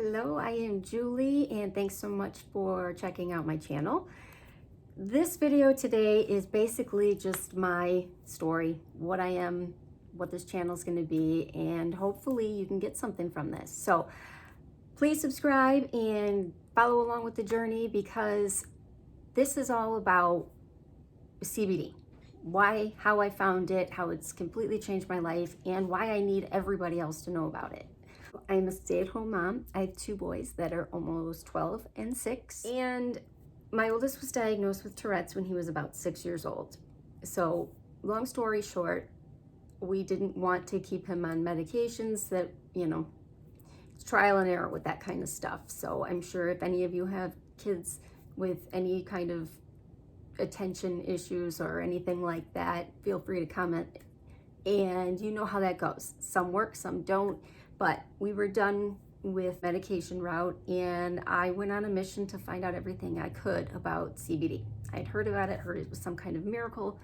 Hello, I am Julie, and thanks so much for checking out my channel. This video today is basically just my story, what I am, what this channel is going to be, and hopefully you can get something from this. So please subscribe and follow along with the journey, because this is all about CBD. Why, how I found it, how it's completely changed my life, and why I need everybody else to know about it. I'm a stay-at-home mom. I have two boys that are almost 12 and 6. And my oldest was diagnosed with Tourette's when he was about 6 years old. So long story short, we didn't want to keep him on medications that, it's trial and error with that kind of stuff. So I'm sure if any of you have kids with any kind of attention issues or anything like that, feel free to comment. And you know how that goes. Some work, some don't. But we were done with medication route, and I went on a mission to find out everything I could about CBD. I'd heard about it, heard it was some kind of miracle,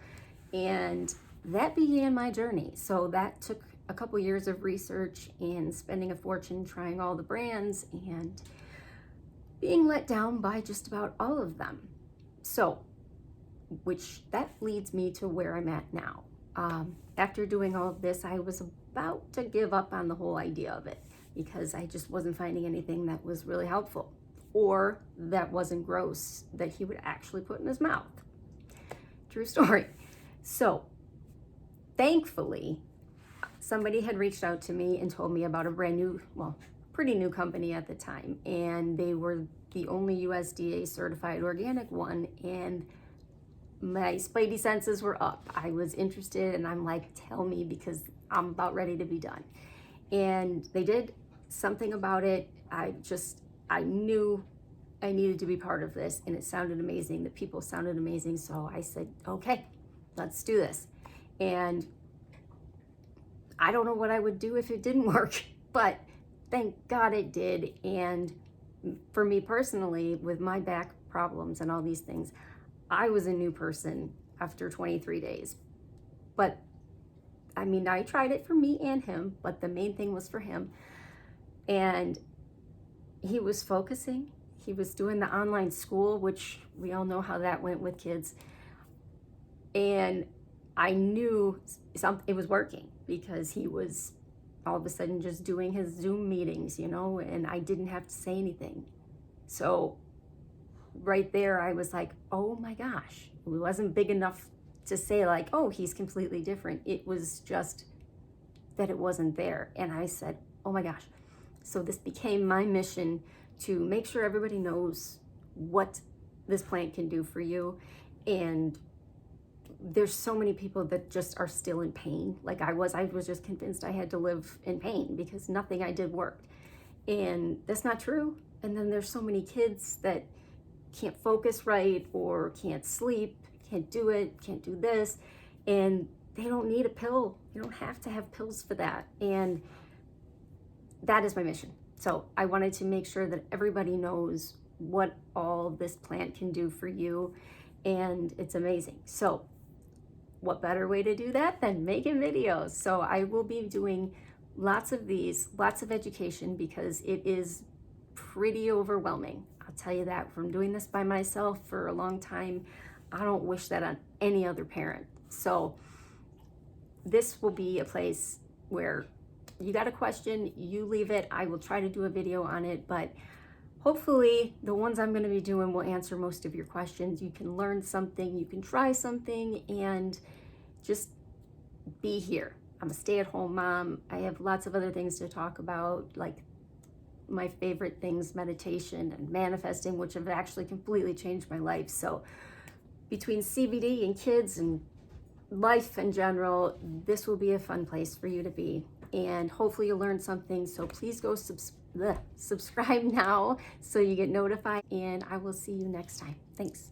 and that began my journey. So that took a couple years of research and spending a fortune trying all the brands and being let down by just about all of them. So, which that leads me to where I'm at now. After doing all of this, I was about to give up on the whole idea of it, because I just wasn't finding anything that was really helpful or that wasn't gross that he would actually put in his mouth. True story. So thankfully, somebody had reached out to me and told me about a brand new, pretty new company at the time, and they were the only USDA certified organic one, and my spidey senses were up. I was interested, and I'm like, tell me, because I'm about ready to be done. And they did something about it. I knew I needed to be part of this, and it sounded amazing. The people sounded amazing. So I said, okay, let's do this. And I don't know what I would do if it didn't work, but thank God it did. And for me personally, with my back problems and all these things, I was a new person after 23 days. But I mean, I tried it for me and him, but the main thing was for him. And he was focusing. He was doing the online school, which we all know how that went with kids. And I knew it was working, because he was all of a sudden just doing his Zoom meetings, and I didn't have to say anything. So right there, I was like, oh my gosh. It wasn't big enough to say like, oh, he's completely different. It was just that it wasn't there. And I said, oh my gosh. So this became my mission, to make sure everybody knows what this plant can do for you. And there's so many people that just are still in pain. Like I was just convinced I had to live in pain because nothing I did worked. And that's not true. And then there's so many kids that can't focus right, or can't sleep, can't do it, can't do this, and they don't need a pill. You don't have to have pills for that. And that is my mission. So I wanted to make sure that everybody knows what all this plant can do for you, and it's amazing. So what better way to do that than making videos? So I will be doing lots of these, lots of education, because it is pretty overwhelming. I'll tell you that. From doing this by myself for a long time, I don't wish that on any other parent. So this will be a place where you got a question, you leave it. I will try to do a video on it, but hopefully the ones I'm going to be doing will answer most of your questions. You can learn something, you can try something, and just be here. I'm a stay-at-home mom. I have lots of other things to talk about, like my favorite things, meditation and manifesting, which have actually completely changed my life. So between CBD and kids and life in general, this will be a fun place for you to be. And hopefully you'll learn something. So please go subscribe now so you get notified. And I will see you next time. Thanks.